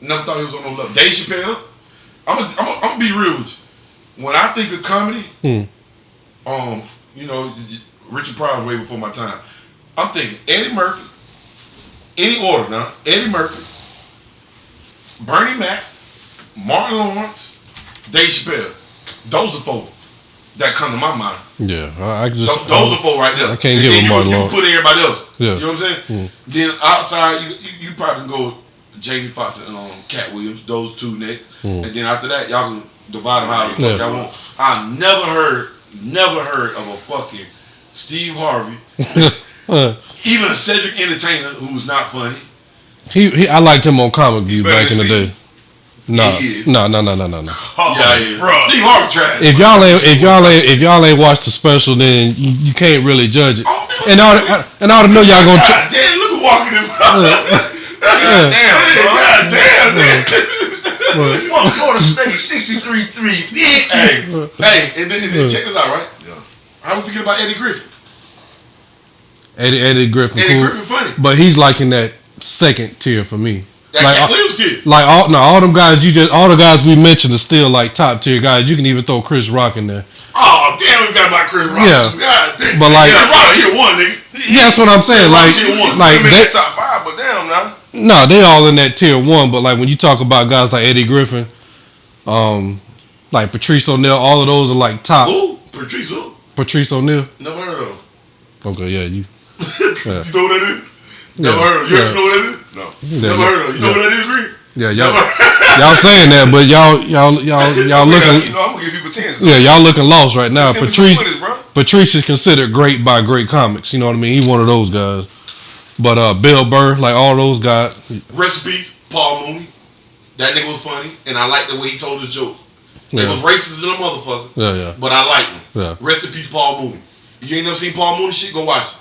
Never thought he was on no level. Dave Chappelle. I'm gonna be real with you. When I think of comedy, you know, Richard Pryor was way before my time. I'm thinking Eddie Murphy. Any order now. Eddie Murphy, Bernie Mac, Martin Lawrence, Dave Chappelle. Those are 4 that come to my mind. Yeah, I just those are 4 right there. I can't give him Martin Lawrence. You put everybody else. Yeah. You know what I'm saying? Then outside, you probably can go Jamie Foxx and Katt Williams. Those 2 next, and then after that, y'all can divide them how the fuck y'all want. I never heard of a fucking Steve Harvey. Even a Cedric Entertainer who's not funny. I liked him on Comic View back in the day. No. Oh, Yeah, bro. Steve Harvey trash. If y'all ain't watched the special, then you can't really judge it. And I ought to know y'all gonna. God damn, look who walking this. God damn. Fuck Florida State 63-3. Hey, and then check this out, right? Yeah. How we forget about Eddie Griffin? Eddie Griffin, Eddie cool. Griffin funny. But he's like in that second tier for me. Katt Williams tier. Like all them guys all the guys we mentioned are still like top tier guys. You can even throw Chris Rock in there. Oh damn, we got about Chris Robinson. God damn. But like, Rob tier 1, nigga. Yeah, that's what I'm saying. Like they top 5, but damn, now. No, they all in that tier 1. But like when you talk about guys like Eddie Griffin, like Patrice O'Neal, all of those are like top. Who? Patrice who? Patrice O'Neal. Never heard of. Okay, yeah, you. Yeah. You know what that is? Never heard of. You know what that is? No. Never heard of. You know what that is, Green? Yeah, y'all saying that, but y'all looking. You know, I'm gonna give people a chance. Yeah, y'all looking lost right now. Patrice is considered great by great comics. You know what I mean? He one of those guys. But Bill Burr, like all those guys. Rest in peace, Paul Mooney. That nigga was funny, and I liked the way he told his joke. It was racist than a motherfucker. Yeah. But I liked him. Yeah. Rest in peace, Paul Mooney. You ain't never seen Paul Mooney shit? Go watch it.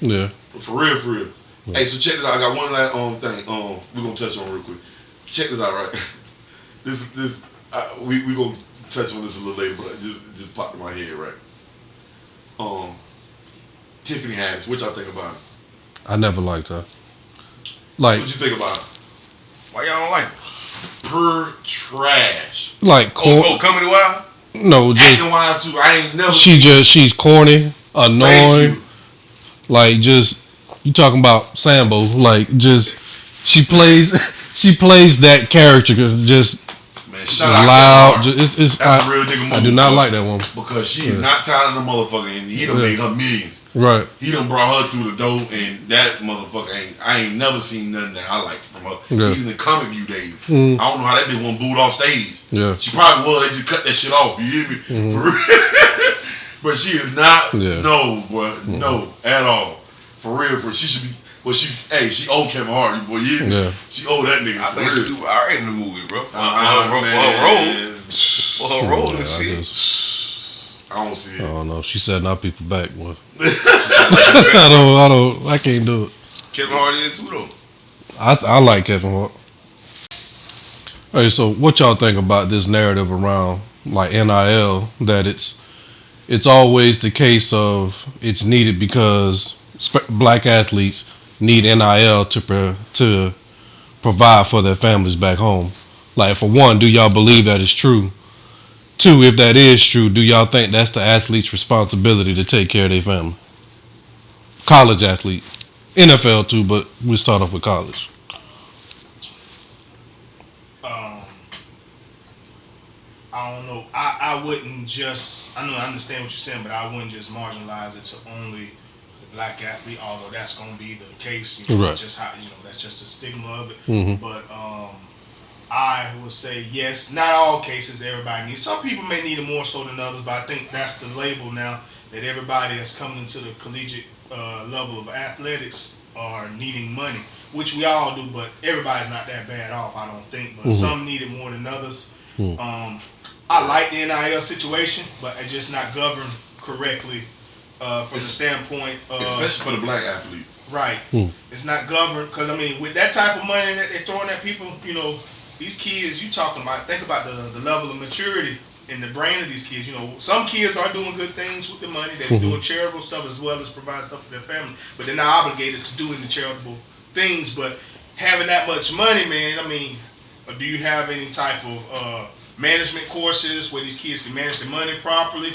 Yeah. For real. Yeah. Hey, so check this out. I got one last thing. We're gonna touch on real quick. Check this out, right? We gonna touch on this a little later, but it just popped in my head, right? Tiffany Haddish. What y'all think about it? I never liked her. Like, what you think about it? Why y'all don't like it? Pure trash. Like, Comedy Wild? No, just acting wise too. I ain't never. She's corny, annoying. Like, just you talking about Sambo? Like, just she plays that character just loud. It's that's a real nigga movie. I do not like that one because she is not talented, motherfucker, and he done made her millions. Right. He done brought her through the door, and that motherfucker I ain't never seen nothing that I liked from her. Yeah. Even in comic view days. I don't know how that bitch won't booed off stage. Yeah. She probably was. They just cut that shit off. You hear me? For real. But she is not. Yeah. No, boy. No, at all. For real. She should be. Well, she owe Kevin Hart, boy. Yeah. She owe that nigga. I think she do alright in the movie, bro. For her role and shit. I don't see it. I don't know. She setting our people back, boy. I can't do it. Kevin Hart is too, though. I like Kevin Hart. Hey, so what y'all think about this narrative around like NIL, that it's always the case of it's needed because black athletes need NIL to provide for their families back home? Like, for one, do y'all believe that is true? Two, if that is true, do y'all think that's the athlete's responsibility to take care of their family? College athlete. NFL too, but we'll start off with college. I don't know. I wouldn't just, I understand what you're saying, but I wouldn't just marginalize it to only the black athlete, although that's going to be the case. You know, right. Just how, that's just a stigma of it. Mm-hmm. But I would say yes, not all cases everybody needs. Some people may need it more so than others, but I think that's the label now, that everybody that's coming into the collegiate level of athletics are needing money, which we all do, but everybody's not that bad off, I don't think. But some need it more than others. I like the NIL situation, but it's just not governed correctly from the standpoint of... Especially for the black athlete. Right. It's not governed, because, with that type of money that they're throwing at people, these kids, you talking about, think about the level of maturity and the brain of these kids. Some kids are doing good things with the money. They're doing charitable stuff as well as providing stuff for their family, but they're not obligated to doing the charitable things. But having that much money, man, do you have any type of management courses where these kids can manage their money properly?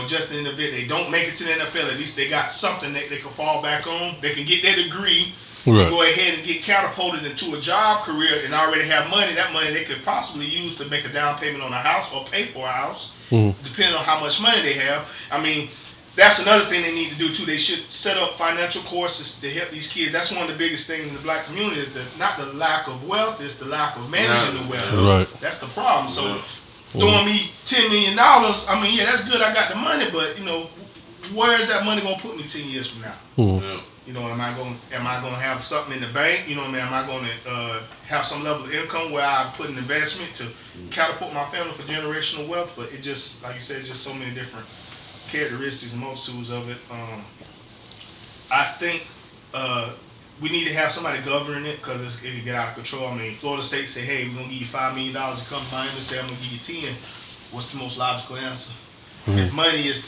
Just in the event they don't make it to the NFL, at least they got something that they can fall back on. They can get their degree, right, go ahead and get catapulted into a job career and already have money. That money they could possibly use to make a down payment on a house or pay for a house, depending on how much money they have. That's another thing they need to do too. They should set up financial courses to help these kids. That's one of the biggest things in the black community, is not the lack of wealth, it's the lack of managing the wealth. Right. That's the problem. So throwing me $10 million, yeah, that's good. I got the money, but where is that money gonna put me 10 years from now? Am I gonna have something in the bank? Am I gonna have some level of income where I put an investment to catapult my family for generational wealth? But it just, like you said, just so many different characteristics and multitudes of it. I think we need to have somebody governing it, because it can get out of control. Florida State say, hey, we're going to give you $5 million to come to Miami, say I'm going to give you 10. What's the most logical answer? If money is,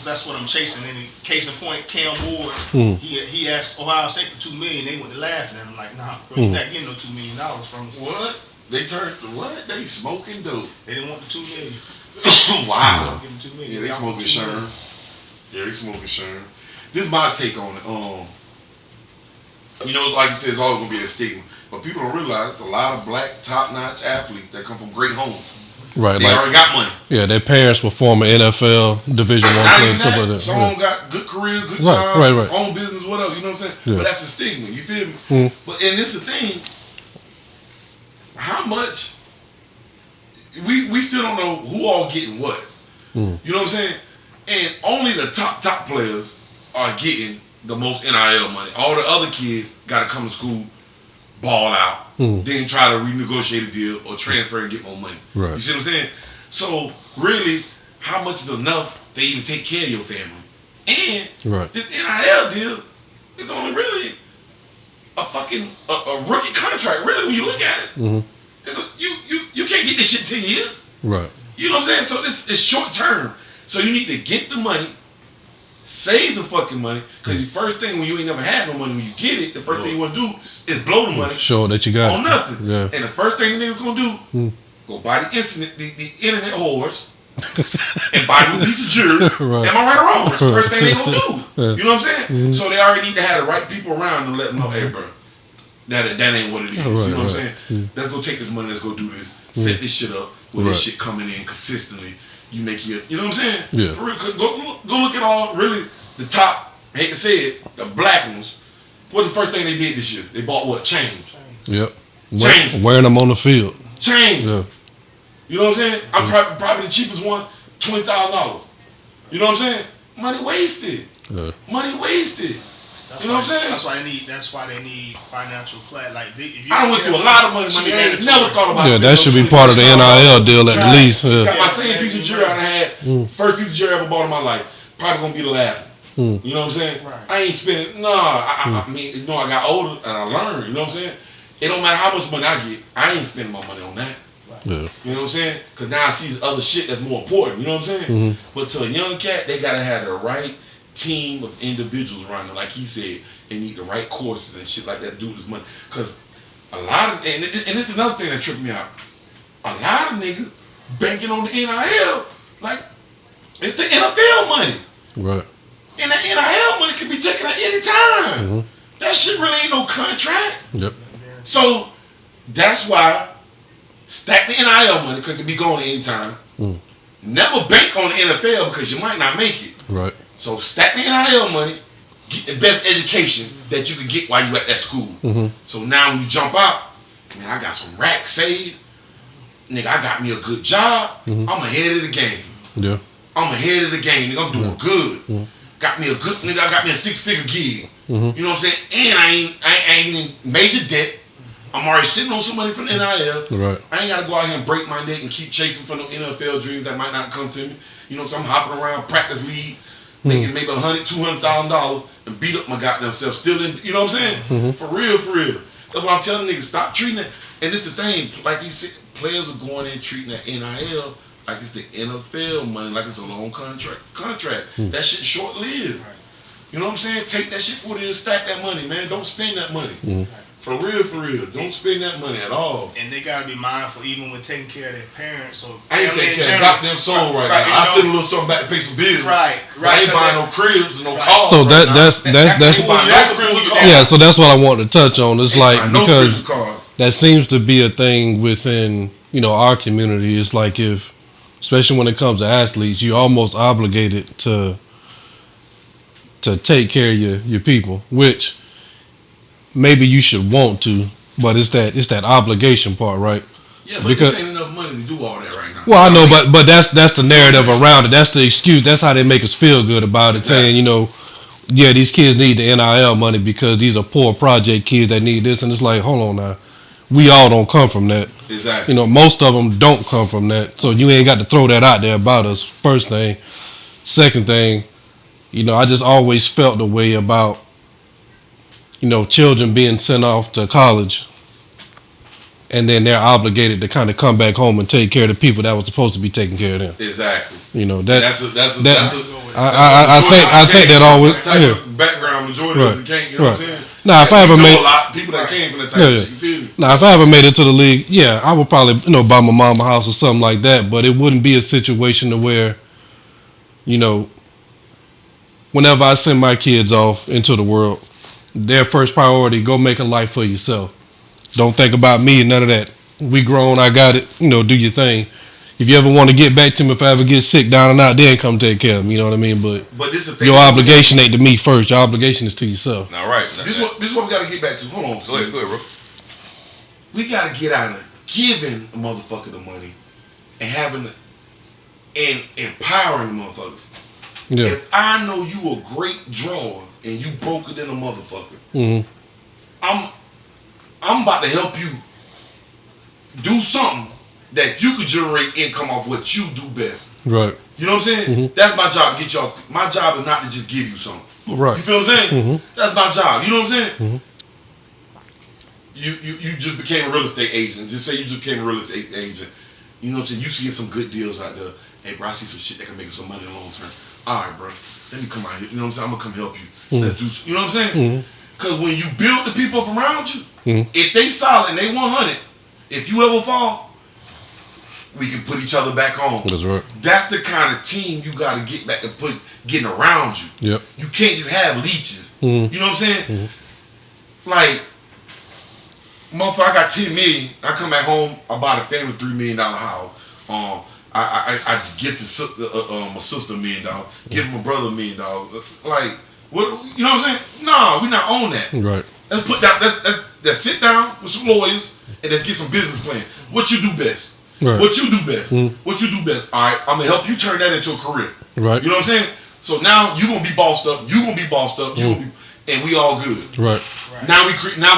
that's what I'm chasing. And case in point, Cam Ward, he asked Ohio State for $2 million. They went to laughing at him like, nah, bro, you're not getting no $2 million from us. What? They turned what? They smoking dope. They didn't want the $2 million. Wow. Give them $2 million. Yeah, they smoking Sherm. Yeah, they smoking Sherm. This is my take on it. You know, like you said, it's always gonna be a stigma, but people don't realize a lot of black top-notch athletes that come from great homes. Right, They already got money. Yeah, their parents were former NFL, Division I players, stuff like that. Some of them got good career, good job, own business, whatever. You know what I'm saying? Yeah. But that's a stigma. You feel me? But and this is the thing. How much we still don't know who all getting what. You know what I'm saying? And only the top players are getting the most NIL money. All the other kids got to come to school, ball out, then try to renegotiate a deal or transfer and get more money. Right. You see what I'm saying? So really, how much is enough to even take care of your family? And this NIL deal is only really a fucking a rookie contract. Really, when you look at it, it's you can't get this shit 10 years. Right. You know what I'm saying? So it's short term. So you need to get the money. Save the fucking money, because the first thing when you ain't never had no money, when you get it, the first thing you want to do is blow the money. Show that you got on nothing. Yeah. And the first thing the nigga gonna do, go buy the internet whores and buy a new piece of jewelry. Right. Am I right or wrong? That's the first thing they gonna do. You know what I'm saying? So they already need to have the right people around to let them know, hey, bro, that ain't what it is. You know what I'm saying? Let's go take this money. Let's go do this. Set this shit up with this shit coming in consistently. You make it, you know what I'm saying? Yeah. For real, go look at all, really, the top, I hate to say it, the black ones. What's the first thing they did this year? They bought what? Chains. Yep. Chains. Wearing them on the field. Chains. Yeah. You know what I'm saying? I'm probably the cheapest one, $20,000. You know what I'm saying? Money wasted. Yeah. Money wasted. You know what I'm saying? That's why they need financial clarity. Like if you I done went through a lot of money, man. Never thought about it. Yeah, that should be part of the NIL deal at the least. Yeah. Got my same piece of jewelry I done had. First piece of jewelry I ever bought in my life. Probably gonna be the last one. You know what I'm saying? Right. I ain't spending. I mean, you know, I got older and I learned. You know what I'm saying? It don't matter how much money I get. I ain't spending my money on that. Yeah. You know what I'm saying? Because now I see other shit that's more important. You know what I'm saying? But to a young cat, they gotta have the right team of individuals around them. Like he said, they need the right courses and shit like that. Do this money, because a lot of and this is another thing that tripped me out. A lot of niggas banking on the NIL like it's the NFL money. Right. And the NIL money can be taken at any time. That shit really ain't no contract. Yep. So that's why stack the NIL money because it can be going anytime. Never bank on the NFL because you might not make it. Right. So stack the NIL money, get the best education that you can get while you at that school. So now when you jump out, man, I got some racks saved. Nigga, I got me a good job. I'm ahead of the game. Yeah. I'm ahead of the game. Nigga, I'm doing good. Got me a good nigga. I got me a 6-figure gig. You know what I'm saying? And I ain't in major debt. I'm already sitting on some money from the NIL. Right. I ain't gotta go out here and break my neck and keep chasing for no NFL dreams that might not come to me. You know what I'm saying? I'm hopping around practice league, making maybe $100,000-$200,000 and beat up my goddamn self. Still in, you know what I'm saying? For real, for real. That's what I'm telling niggas. Stop treating it. And it's the thing, like he said, players are going in treating that NIL like it's the NFL money, like it's a long contract. That shit short lived. You know what I'm saying? Take that shit for it and stack that money, man. Don't spend that money. For real, for real. Don't spend that money at all. And they gotta be mindful even when taking care of their parents. So I ain't taking care of goddamn soul right now. I send a little something back to pay some bills. Right. I ain't buying no cribs and no cars. So that's yeah. So that's what I want to touch on. It's like because that seems to be a thing within our community. It's like if, especially when it comes to athletes, you're almost obligated to take care of your people, which maybe you should want to, but it's that obligation part, right? Yeah, but because there ain't enough money to do all that right now. Well, I know, but that's the narrative around it. That's the excuse. That's how they make us feel good about it, saying, yeah, these kids need the NIL money because these are poor project kids that need this, and it's like, hold on now, we all don't come from that. Exactly. Most of them don't come from that, so you ain't got to throw that out there about us. First thing, second thing, I just always felt the way about children being sent off to college, and then they're obligated to kind of come back home and take care of the people that were supposed to be taking care of them. Exactly. I think that always type of background majority of the can't. You know what I'm saying? Nah, if I ever made a lot of people that came from that type of shit. You feel me? Now, if I ever made it to the league, yeah, I would probably, buy my mom a house or something like that. But it wouldn't be a situation to where, whenever I send my kids off into the world, their first priority, go make a life for yourself. Don't think about me and none of that. We grown, I got it. Do your thing. If you ever want to get back to me, if I ever get sick down and out, then come take care of me. You know what I mean? But this is the thing. Your obligation ain't to me first. Your obligation is to yourself. All right. This is what we got to get back to. Hold on. Go ahead, bro. We got to get out of giving a motherfucker the money and and empowering the motherfucker. Yeah. If I know you a great drawer and you broker than a motherfucker, Mm-hmm. I'm about to help you do something that you could generate income off what you do best. Right. You know what I'm saying? Mm-hmm. That's my job to get y'all. My job is not to just give you something. Right. You feel what I'm saying? Mm-hmm. That's my job. You know what I'm saying? Mm-hmm. You just became a real estate agent. Just say you just became a real estate agent. You know what I'm saying? You seeing some good deals out there. Hey, bro, I see some shit that can make us some money in the long term. All right, bro. Let me come out here. You know what I'm saying? I'm going to come help you. Mm-hmm. Let's do some. You know what I'm saying? Because when you build the people up around you, if they solid and they 100, if you ever fall, we can put each other back on. That's right. That's the kind of team you got to get back and getting around you. Yep. You can't just have leeches. You know what I'm saying? Like, motherfucker, I got 10 million. I come back home, I bought a family $3 million house. I just gifted my sister $1 million. Give my brother $1 million. Like, what? You know what I'm saying? No, we not on that. Right. Let's put that. Let's sit down with some lawyers and let's get some business plan. What you do best? Right. What you do best? What you do best? All right, I'm gonna help you turn that into a career. Right. You know what I'm saying? So now you gonna be bossed up. You gonna be bossed up. You gonna be, and we all good. Right. Now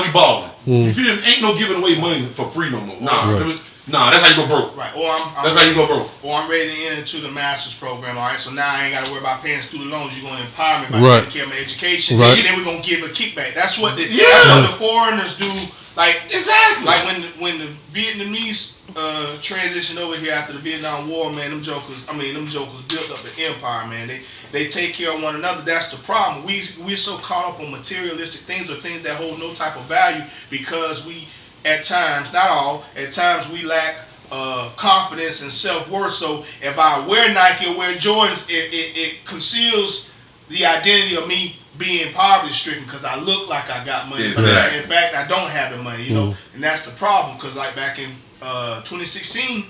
we balling. You feel me? Ain't no giving away money for free no more. Nah. Right. Nah, that's how you go broke. Right. That's how you go broke. Or I'm ready to enter into the master's program. All right. So now I ain't got to worry about paying student loans. You're going to empower me by taking care of my education. Right. And then we're going to give a kickback. That's what the foreigners do. Like exactly. Like when the Vietnamese transitioned over here after the Vietnam War, man, them jokers built up an empire, man. They take care of one another. That's the problem. We're so caught up on materialistic things or things that hold no type of value because we, at times, not all, at times we lack confidence and self-worth. So if I wear Nike or wear Jordans, it conceals the identity of me being poverty-stricken because I look like I got money. Exactly. But in fact, I don't have the money, you know. And that's the problem because like back in 2016,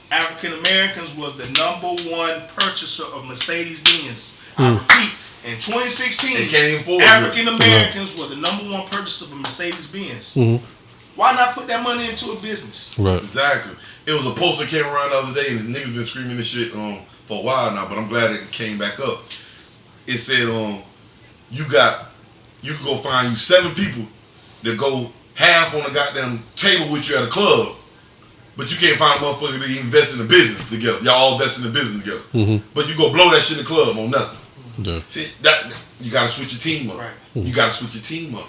African Americans was the #1 purchaser of Mercedes-Benz. I repeat, in 2016, African Americans were the #1 purchaser of Mercedes-Benz. Why not put that money into a business? Right. Exactly. It was a poster that came around the other day, and the niggas been screaming this shit for a while now, but I'm glad it came back up. It said, you can go find you 7 people that go half on a goddamn table with you at a club, but you can't find a motherfucker that invest in the business together. Y'all all invest in the business together. But you go blow that shit in the club on nothing. Yeah. See, that you gotta switch your team up. Right. You gotta switch your team up.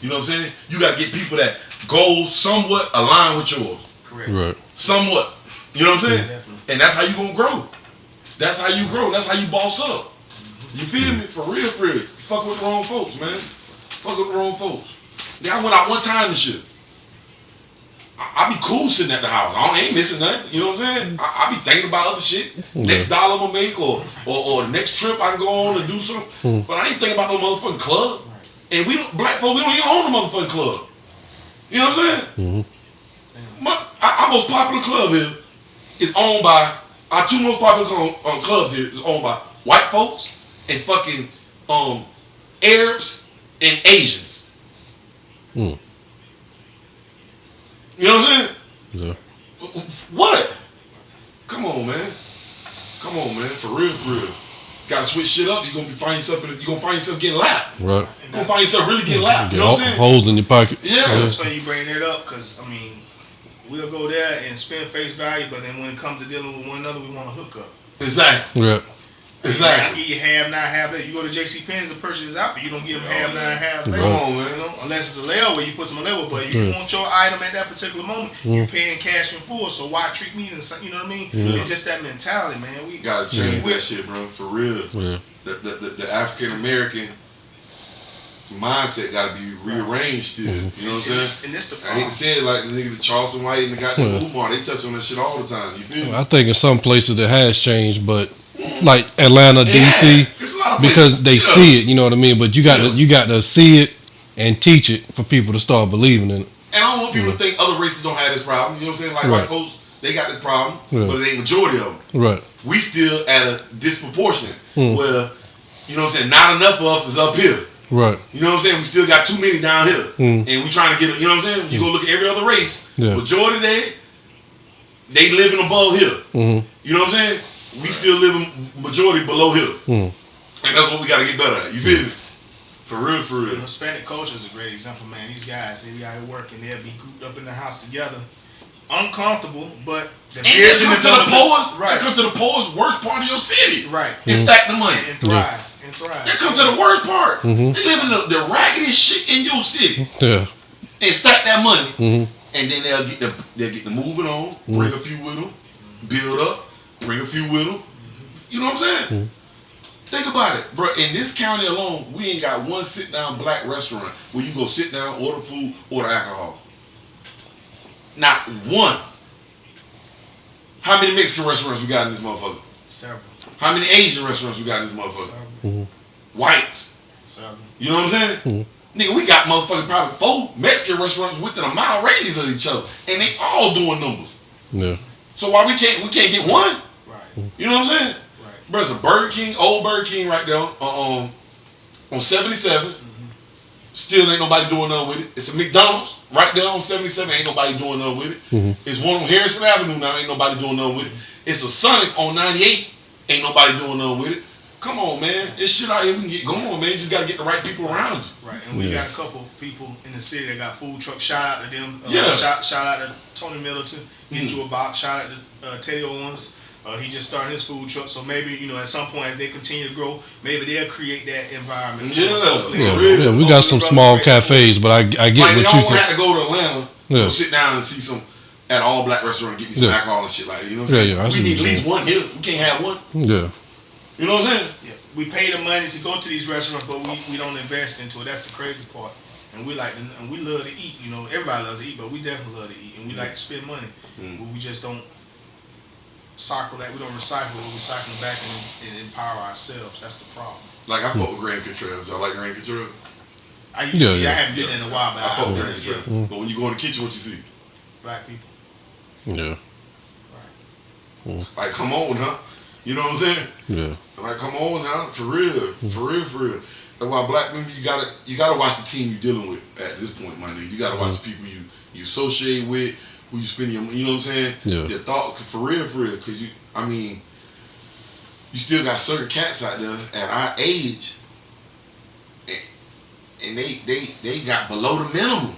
You know what I'm saying? You gotta get people that goals somewhat align with yours. Correct. Right. Somewhat. You know what I'm saying? Definitely. And that's how you gonna grow. That's how you grow. That's how you boss up. You feel me? For real, for real. You fuck with the wrong folks, man. Fuck with the wrong folks. Yeah, I went out one time and shit. I be cool sitting at the house. I ain't missing nothing. You know what I'm saying? I be thinking about other shit. Next dollar I'm gonna make or the next trip I can go on and do something. But I ain't thinking about no motherfucking club. And black folk, we don't even own the motherfucking club. You know what I'm saying? Our most popular club here is owned by, our 2 most popular clubs here is owned by white folks and fucking Arabs and Asians. You know what I'm saying? Yeah. What? Come on, man. For real, for real. Gotta switch shit up. You're gonna find yourself getting lapped. Right. You're gonna find yourself really getting lapped. You know what I'm saying? Holes in your pocket. Yeah. That's why you bring it up because I mean, we'll go there and spend face value, but then when it comes to dealing with one another, we want to hook up. Exactly. Yeah. Exactly. I give you half, not half that. You go to JC Penn's and purchase his outfit, you don't give them half, not half that. Come on, man. You know, unless it's a layaway, you put some layaway. But if you want your item at that particular moment, you're paying cash in full. So why treat me? You know what I mean? It's just that mentality, man. We gotta change that shit, bro. For real. Yeah. The African American mindset got to be rearranged still. You know what I'm saying? And that's the I problem. hate to say it like the nigga, the Charleston White and the goddamn Umar, they touch on that shit all the time. You feel me? I think in some places it has changed, but like Atlanta, DC, There's a lot of because places, they yeah. see it. You know what I mean? But you got to see it and teach it for people to start believing in it. And I don't want people to think other races don't have this problem. You know what I'm saying? Like white folks, they got this problem, but it ain't majority of them. Right. We still at a disproportionate where, you know what I'm saying, not enough of us is up here. Right. You know what I'm saying? We still got too many down here. And we trying to get, you know what I'm saying? You go look at every other race, majority they living above here. You know what I'm saying? We still living majority below here. And that's what we got to get better at. You feel me? For real, for real. The Hispanic culture is a great example, man. These guys, they be out here working, they'll be grouped up in the house together. Uncomfortable, but the vision come is to the poorest, right. they come to the poorest, worst part of your city. Right. And stack the money. And thrive. And thrive. They come to the worst part. They live in the raggediest shit in your city. Yeah. And stack that money. And then they'll get the moving on, bring a few with them, build up, bring a few with them. You know what I'm saying? Think about it, bro. In this county alone, we ain't got one sit-down black restaurant where you go sit down, order food, order alcohol. Not one. How many Mexican restaurants we got in this motherfucker? Several. How many Asian restaurants we got in this motherfucker? Several. Whites. Several. You know what I'm saying? Nigga, we got motherfucking probably 4 Mexican restaurants within a mile radius of each other, and they all doing numbers. Yeah. So why we can't get one? Right. You know what I'm saying? Right. Bro, it's a Burger King, old Burger King right there on 77. Still ain't nobody doing nothing with it. It's a McDonald's right there on 77. Ain't nobody doing nothing with it. It's one on Harrison Avenue now. Ain't nobody doing nothing with it. It's a Sonic on 98. Ain't nobody doing nothing with it. Come on, man. This shit out here we can get going, man. You just gotta get the right people around you. Right. And we got a couple people in the city that got food trucks. Shout out to them. Yeah. Shout out to Tony Middleton. Get you a box. Shout out to Teddy Owens. He just started his food truck, so maybe, you know, at some point as they continue to grow, maybe they'll create that environment. Yeah, we got some small cafes, but I get like, what you don't said. have to go to Atlanta, go sit down and see some at all black restaurant, get me some alcohol and shit like that. You know what I'm saying? We need at least one here. We can't have one. Yeah. You know what I'm saying? Yeah. We pay the money to go to these restaurants, but we don't invest into it. That's the crazy part. And we we love to eat. You know, everybody loves to eat, but we definitely love to eat, and we like to spend money. But we just don't cycle that. We don't recycle it. We cycle it back and empower ourselves. That's the problem. Like, I fuck with Grand Contreras. Y'all like Grand Contreras? I used to. I haven't been in a while, but I fuck with Grand Contreras. But when you go in the kitchen, what you see? Black people. Yeah. Right. Like, come on, huh? You know what I'm saying? Yeah. Like, come on now, for real, for real, for real. That's why black women, you gotta watch the team you're dealing with at this point, my nigga. You gotta watch the people you associate with, who you spend your, you know what I'm saying? Yeah. Your thought, for real, because you still got certain cats out there at our age, and they got below the minimum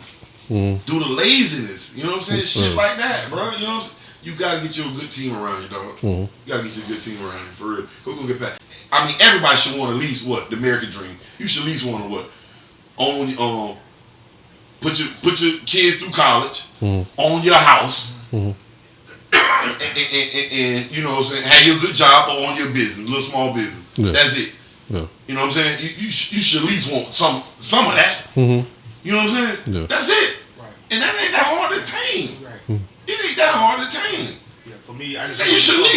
due to laziness. You know what I'm saying? Shit like that, bro. You know what I'm saying? You gotta get you a good team around you, dog. You gotta get you a good team around you, for real. We're gonna get back. I mean, everybody should want at least what? The American dream. You should at least want to what? Own put your kids through college, own your house, and you know what I'm saying, have your good job or own your business, little small business. Yeah. That's it. Yeah. You know what I'm saying? You should at least want some of that. You know what I'm saying? Yeah. That's it. Right. And that ain't that hard to attain. Right. It ain't that hard to attain. Yeah, for me, I just you should at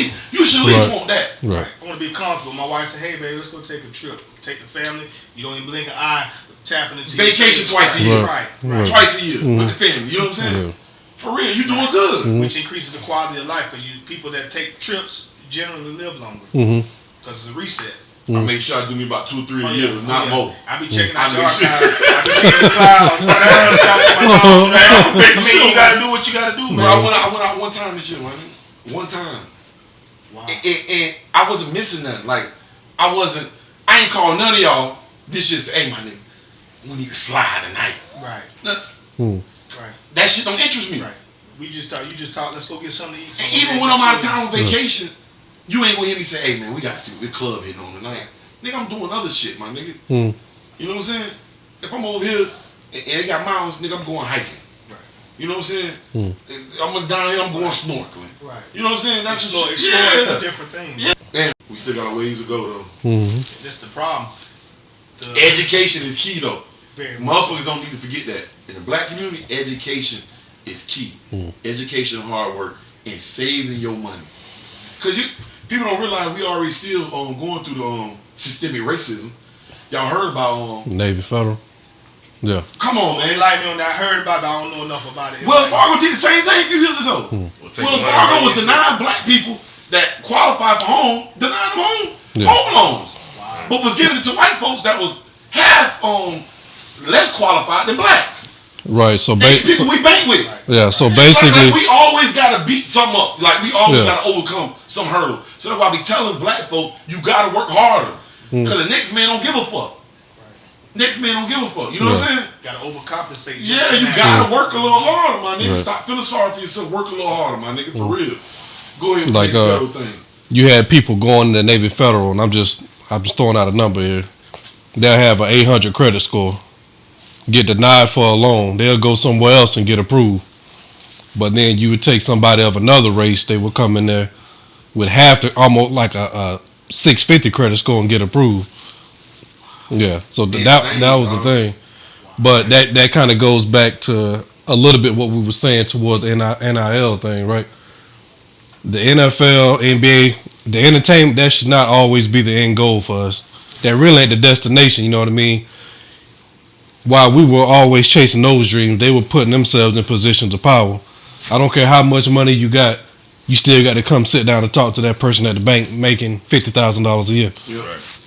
least want that. Right. I want to be comfortable. My wife said, "Hey, baby, let's go take a trip. Take the family. You don't even blink an eye. Tapping into vacation twice a year. Right. Twice a year with the family. You know what I'm saying? For real, you doing good. Which increases the quality of life because people that take trips generally live longer because it's a reset. I make sure I do me about 2 or 3 a year, not more. I be checking out your archive. I be seeing the clouds. You gotta do what you gotta do, man. Bro, I went out one time this year, man. One time. Wow. And I wasn't missing nothing. Like, I ain't calling none of y'all. This shit say, hey, my nigga, we need to slide tonight. Right. Right. That shit don't interest me. Right. You just talk, let's go get something to eat. And even when I'm out of town on vacation, you ain't gonna hear me say, hey man, we gotta see what the club hitting on tonight. Nigga, I'm doing other shit, my nigga. You know what I'm saying? If I'm over here and they got mountains, nigga, I'm going hiking. Right. You know what I'm saying? I'm down here, I'm going snorkeling. Right. You know what I'm saying? That's exploring different things. Yeah. And we still got a ways to go though. That's the problem. Education is key though. Very much. Motherfuckers don't need to forget that. In the black community, education is key. Education, hard work, and saving your money. Because people don't realize we already still going through the systemic racism. Y'all heard about Navy Federal? Yeah. Come on, man. Like me on that. I heard about it. I don't know enough about it. Wells Fargo did the same thing a few years ago. Wells Fargo was denying black people that qualify for denying them home loans. Wow. But was giving it to white folks that was half less qualified than blacks. Right, so people we bank with. Yeah, so basically like we always gotta beat something up. Like we always gotta overcome some hurdle. So that's why I be telling black folk, you gotta work harder. Cause the next man don't give a fuck. Next man don't give a fuck. You know what I'm saying? Gotta overcompensate. Yeah, you gotta work a little harder, my nigga. Stop feeling sorry for yourself. Work a little harder, my nigga. For real. Go ahead with the federal thing. You had people going to the Navy Federal, and I'm just throwing out a number here. They'll have an 800 credit score, get denied for a loan. They'll go somewhere else and get approved. But then you would take somebody of another race, they would come in there with almost like a 650 credit score and get approved. Yeah, so that was the thing. But that kind of goes back to a little bit what we were saying towards the NIL thing, right? The NFL, NBA, the entertainment, that should not always be the end goal for us. That really ain't the destination, you know what I mean? While we were always chasing those dreams, they were putting themselves in positions of power. I don't care how much money you got, you still got to come sit down and talk to that person at the bank making $50,000 a year. Yeah. Right.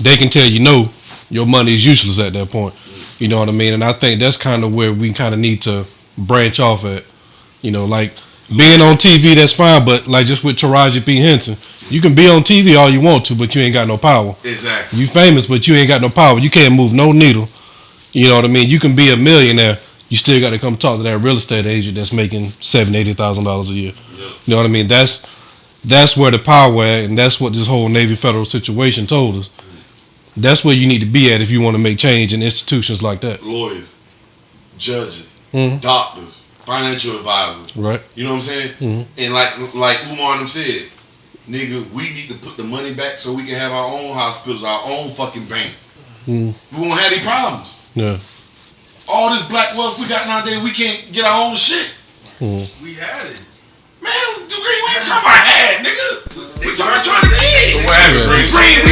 They can tell you no, your money is useless at that point. You know what I mean? And I think that's kind of where we kind of need to branch off at. You know, like being on TV, that's fine, but like just with Taraji P. Henson, you can be on TV all you want to, but you ain't got no power. Exactly. You famous, but you ain't got no power. You can't move no needle. You know what I mean? You can be a millionaire, you still got to come talk to that real estate agent that's making $70,000-$80,000 a year. Yep. You know what I mean? That's where the power at, and that's what this whole Navy Federal situation told us. That's where you need to be at if you want to make change in institutions like that. Lawyers, judges, doctors, financial advisors. Right. You know what I'm saying? And like Umar and them said, nigga, we need to put the money back so we can have our own hospitals, our own fucking bank. We won't have any problems. Yeah. All this black wealth we got nowadays, we can't get our own shit. We had it. Man, Green, we ain't talking about had, nigga. We talking about trying to get. So what happened, Green, we